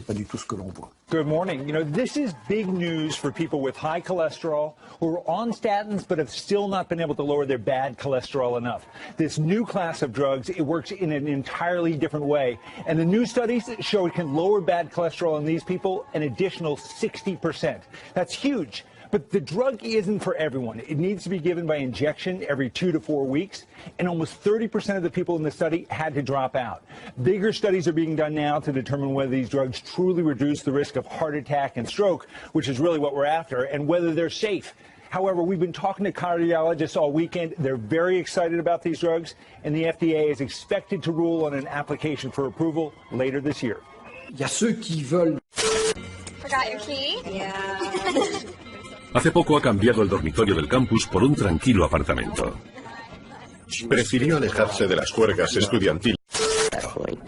pas du tout ce que l'on voit. Good morning. You know, this is big news for people with high cholesterol who are on statins but have still not been able to lower their bad cholesterol enough. This new class of drugs, it works in an entirely different way. And the new studies show it can lower bad cholesterol in these people an additional 60%. That's huge. But the drug isn't for everyone. It needs to be given by injection every 2 to 4 weeks, and almost 30% of the people in the study had to drop out. Bigger studies are being done now to determine whether these drugs truly reduce the risk of heart attack and stroke, which is really what we're after, and whether they're safe. However, we've been talking to cardiologists all weekend. They're very excited about these drugs, and the FDA is expected to rule on an application for approval later this year. Il y a ceux qui veulent. Forgot your key? Yeah. Hace poco ha cambiado el dormitorio del campus por un tranquilo apartamento. Prefirió alejarse de las juergas estudiantiles.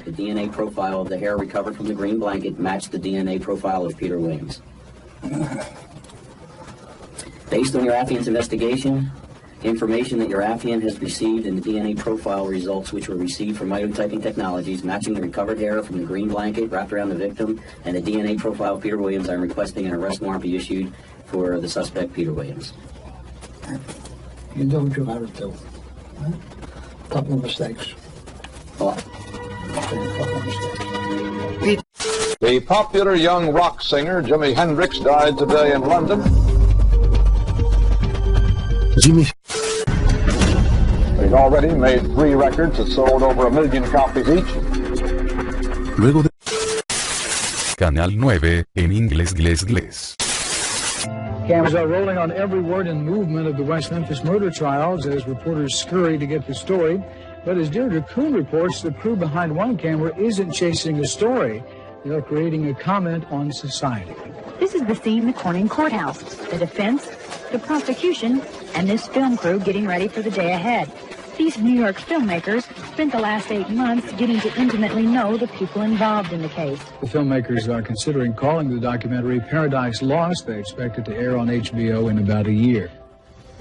The DNA profile of the hair recovered from the green blanket matched the DNA profile of Peter Williams. Based on your Affian's investigation, information that your Affian has received and the DNA profile results which were received from Mitotyping Technologies matching the recovered hair from the green blanket wrapped around the victim and the DNA profile of Peter Williams, I'm requesting an arrest warrant be issued for the suspect, Peter Williams. You know what you have to do. Huh? A couple of mistakes. What? The popular young rock singer Jimi Hendrix died today in London. Jimmy. He's already made 3 records that sold over 1 million copies each. Luego de Canal 9 en inglés. Cameras are rolling on every word and movement of the West Memphis murder trials as reporters scurry to get the story. But as Deirdre Kuhn reports, the crew behind one camera isn't chasing a story. They're creating a comment on society. This is the scene in the Corning courthouse. The defense, the prosecution, and this film crew getting ready for the day ahead. These New York filmmakers spent the last 8 months getting to intimately know the people involved in the case. The filmmakers are considering calling the documentary Paradise Lost. They expect it to air on HBO in about a year.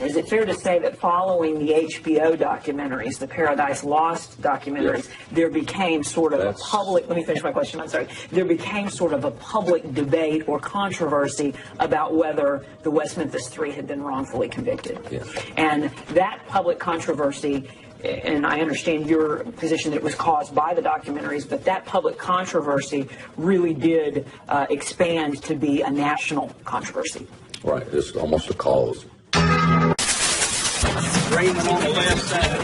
Is it fair to say that following the HBO documentaries, the Paradise Lost documentaries, there became sort of a public, let me finish my question, I'm sorry, there became sort of a public debate or controversy about whether the West Memphis Three had been wrongfully convicted. Yes. And that public controversy, and I understand your position that it was caused by the documentaries, but that public controversy really did expand to be a national controversy. Right, it's almost a cause. Raining on the left side.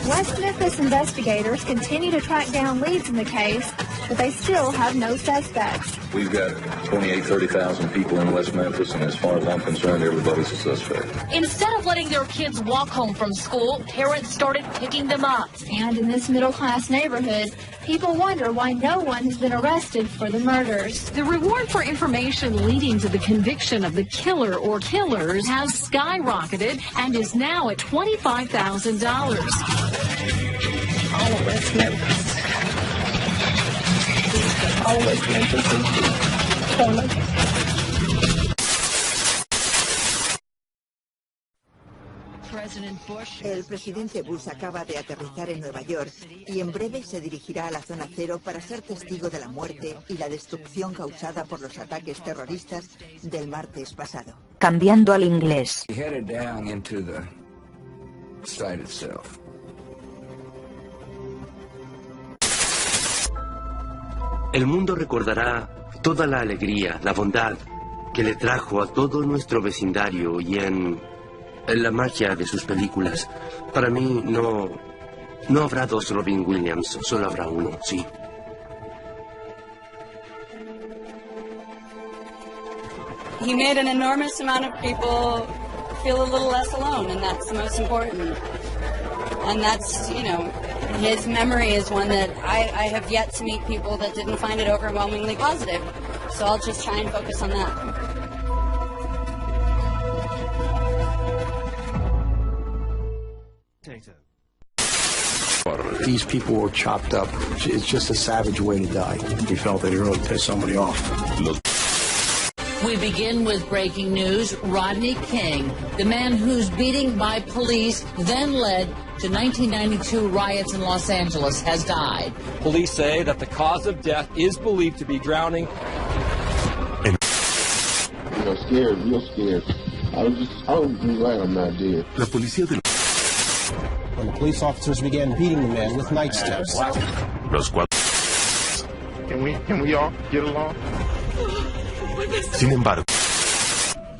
West Memphis investigators continue to track down leads in the case, but they still have no suspects. We've got 30,000 people in West Memphis, and as far as I'm concerned, everybody's a suspect. Instead of letting their kids walk home from school, parents started picking them up. And in this middle-class neighborhood, people wonder why no one has been arrested for the murders. The reward for information leading to the conviction of the killer or killers has skyrocketed and is now at $25,000. All of West Memphis. All of West Memphis. El presidente Bush acaba de aterrizar en Nueva York y en breve se dirigirá a la zona cero para ser testigo de la muerte y la destrucción causada por los ataques terroristas del martes pasado. Cambiando al inglés. El mundo recordará toda la alegría, la bondad que le trajo a todo nuestro vecindario y en la magia de sus películas. Para mí no habrá 2 Robin Williams, solo habrá uno, sí. He made an enormous amount of people feel a little less alone, and that's the most important. And that's, you know, his memory is one that I have yet to meet people that didn't find it overwhelmingly positive. So I'll just try and focus on that. These people were chopped up. It's just a savage way to die. He felt that he really pissed somebody off. We begin with breaking news. Rodney King, the man whose beating by police then led to 1992 riots in Los Angeles, has died. Police say that the cause of death is believed to be drowning. Scared, real scared. I was glad I'm not dead. La policía de When the police officers began beating the man with nightstick. los cuatro. Can we all get along? Sin embargo,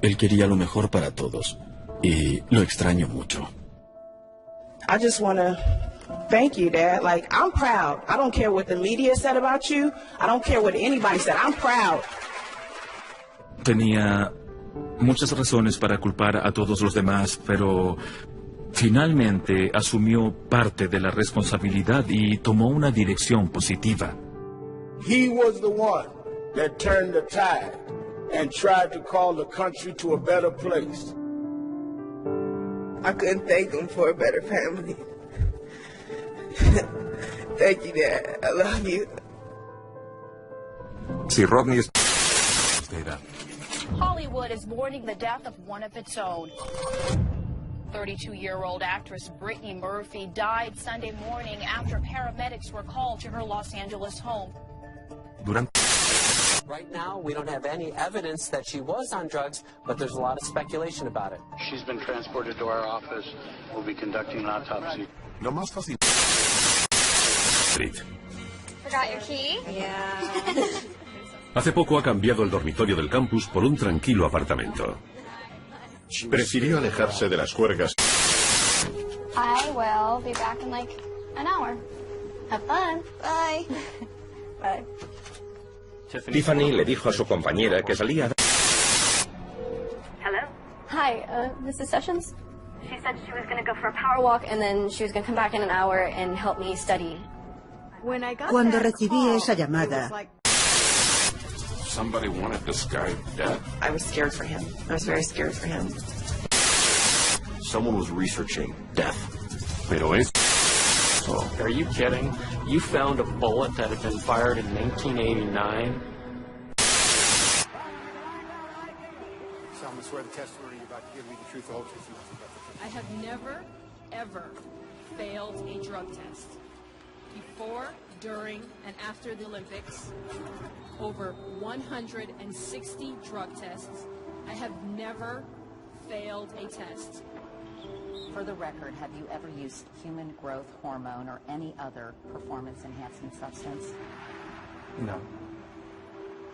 él quería lo mejor para todos y lo extraño mucho. I just want to thank you, Dad. Like, I'm proud. I don't care what the media said about you. I don't care what anybody said. I'm proud. Tenía muchas razones para culpar a todos los demás, pero finalmente asumió parte de la responsabilidad y tomó una dirección positiva. He was the one that turned the tide and tried to call the country to a better place. I couldn't thank him for a better family. Thank you, Dad. I love you. si Rodney es... Hollywood is mourning the death of one of its own. 32-year-old actress Brittany Murphy died Sunday morning after paramedics were called to her Los Angeles home. Right now, we don't have any evidence that she was on drugs, but there's a lot of speculation about it. She's been transported to our office. We'll be conducting an autopsy. Lo más fácil. Forgot your key? Yeah. Hace poco ha cambiado el dormitorio del campus por un tranquilo apartamento. Prefirió alejarse de las juergas. I will be back in like an hour. Have fun. Bye. Bye. Tiffany le dijo a su compañera que salía. Hello? Hi, Mrs. Sessions? She said she was going to go for a power walk and then she was going to come back in an hour and help me study. Cuando recibí esa llamada, Somebody wanted this guy dead. I was scared for him. I was very scared for him. Someone was researching death. Pero es... Are you kidding? You found a bullet that had been fired in 1989? Someone swear the testimony you're about to give me the truth, the whole truth, and nothing but the truth. I have never, ever failed a drug test. Before, during, and after the Olympics, over 160 drug tests. I have never failed a test. For the record, have you ever used human growth hormone or any other performance-enhancing substance? No.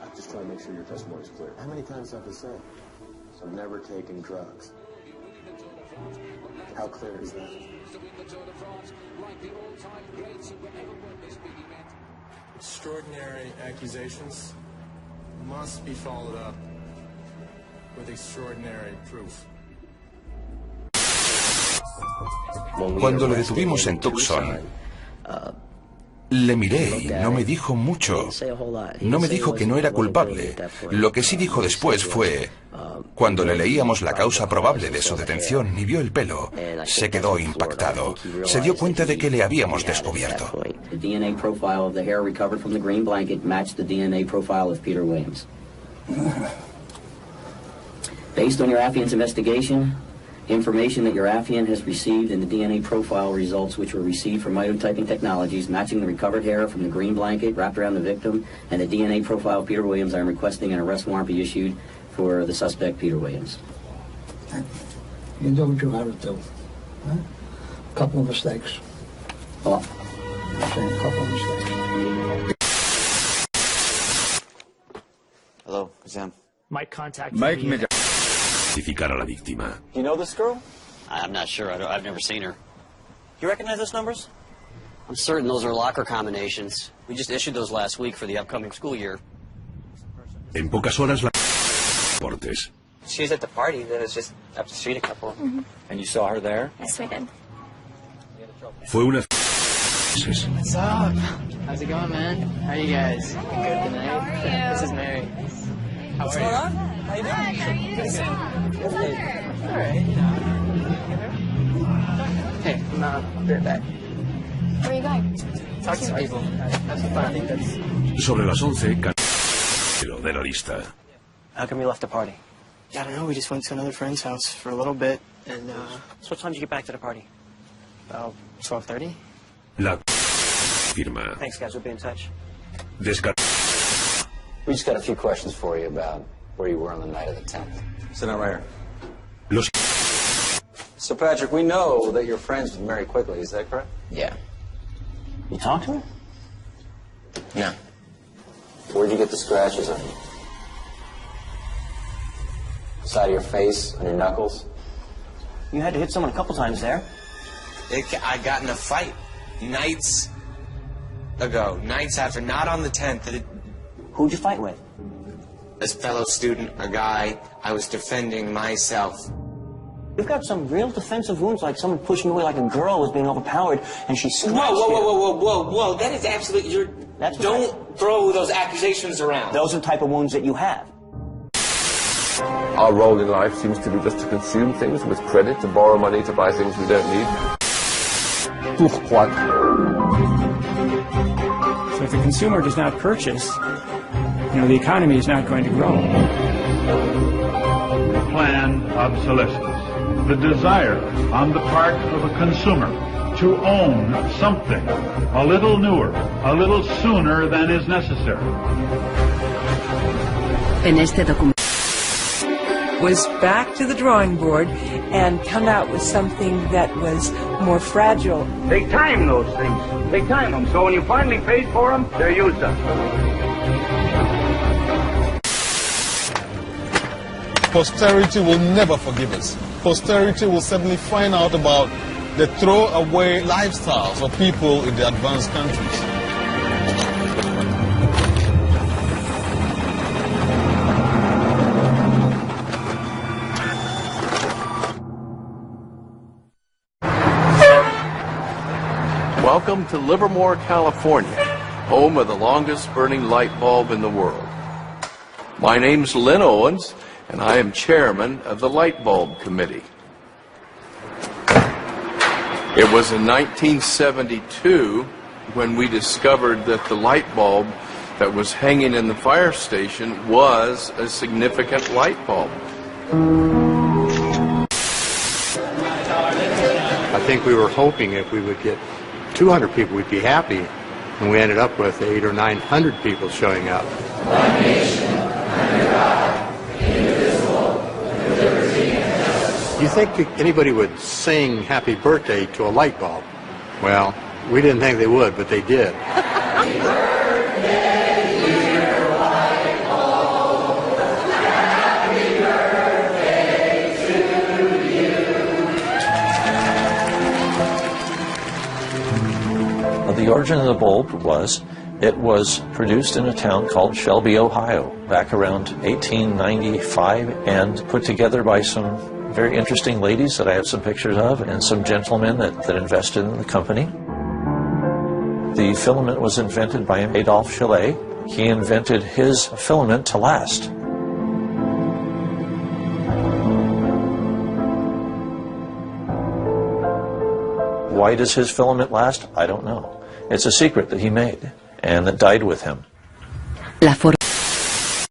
I'm just trying to make sure your testimony is clear. How many times have I said? So I've never taken drugs. How clear is that? Extraordinary accusations must be followed up with extraordinary proof. Cuando le detuvimos en Tucson, le miré y no me dijo mucho. No me dijo que no era culpable. Lo que sí dijo después fue, cuando le leíamos la causa probable de su detención y vio el pelo, se quedó impactado. Se dio cuenta de que le habíamos descubierto. The DNA profile of the hair recovered from the green blanket matched the DNA profile of Peter Williams. Based on your affiant's investigation, information that your affiant has received in the DNA profile results which were received from mitotyping technologies matching the recovered hair from the green blanket wrapped around the victim and the DNA profile of Peter Williams, I am requesting an arrest warrant be issued for the suspect, Peter Williams. You do what you got to do. Huh? A couple of mistakes. Oh. I'm saying a couple of mistakes. Hello, Sam. Mike contacted Mike me. Identificar a la víctima. You know this girl? I'm not sure. I've never seen her. You recognize those numbers? I'm certain those are locker combinations. We just issued those last week for the upcoming school year. En pocas horas la... Deportes. She was at the party that was just up the street a couple. And you saw her there? Yes, we did. Fue una... What's up? How's it going, man? How are you guys? Good tonight? How are you? This is Mary. What's going on? How you doing? Good to see you. Good. All right. Hey, I'll be right back. Where are you going? Talk to people. Have some fun. I think that's... Sobre las 11, de la lista. How come you left the party? I don't know, we just went to another friend's house for a little bit, and, So what time did you get back to the party? about 12:30. La firma. Thanks, guys. We'll be in touch. We just got a few questions for you about where you were on the night of the 10th. Sit down right here. Los So, Patrick, we know that you're friends with Mary Quigley, is that correct? Yeah. You talked to her? No. Where'd you get the scratches on you? Side of your face, on your knuckles? You had to hit someone a couple times there. I got in a fight nights ago, nights after, not on the 10th. Who'd you fight with? This fellow student, a guy. I was defending myself. You've got some real defensive wounds, like someone pushing away, like a girl was being overpowered, and she scratched Whoa. That is absolutely... Don't throw those accusations around. Those are the type of wounds that you have. Our role in life seems to be just to consume things with credit, to borrow money to buy things we don't need. Pourquoi? So if the consumer does not purchase, the economy is not going to grow. Planned obsolescence. The desire on the part of a consumer to own something a little newer, a little sooner than is necessary. En este documento was back to the drawing board and come out with something that was more fragile. They time those things. They time them. So when you finally paid for them, they're used up. Posterity will never forgive us. Posterity will suddenly find out about the throwaway lifestyles of people in the advanced countries. Welcome to Livermore, California, home of the longest burning light bulb in the world. My name's Lynn Owens, and I am chairman of the Light Bulb Committee. It was in 1972 when we discovered that the light bulb that was hanging in the fire station was a significant light bulb. I think we were hoping if we would get 200 people, we'd be happy, and we ended up with 800 or 900 people showing up. One nation, under God, indivisible, with liberty and justice. You think anybody would sing happy birthday to a light bulb? Well, we didn't think they would, but they did. Happy birthday, dear light bulb. Happy birthday to you. The origin of the bulb was, it was produced in a town called Shelby, Ohio, back around 1895, and put together by some very interesting ladies that I have some pictures of, and some gentlemen that invested in the company. The filament was invented by Adolphe Chaillet. He invented his filament to last. Why does his filament last? I don't know. It's a secret that he made, and that died with him. La forma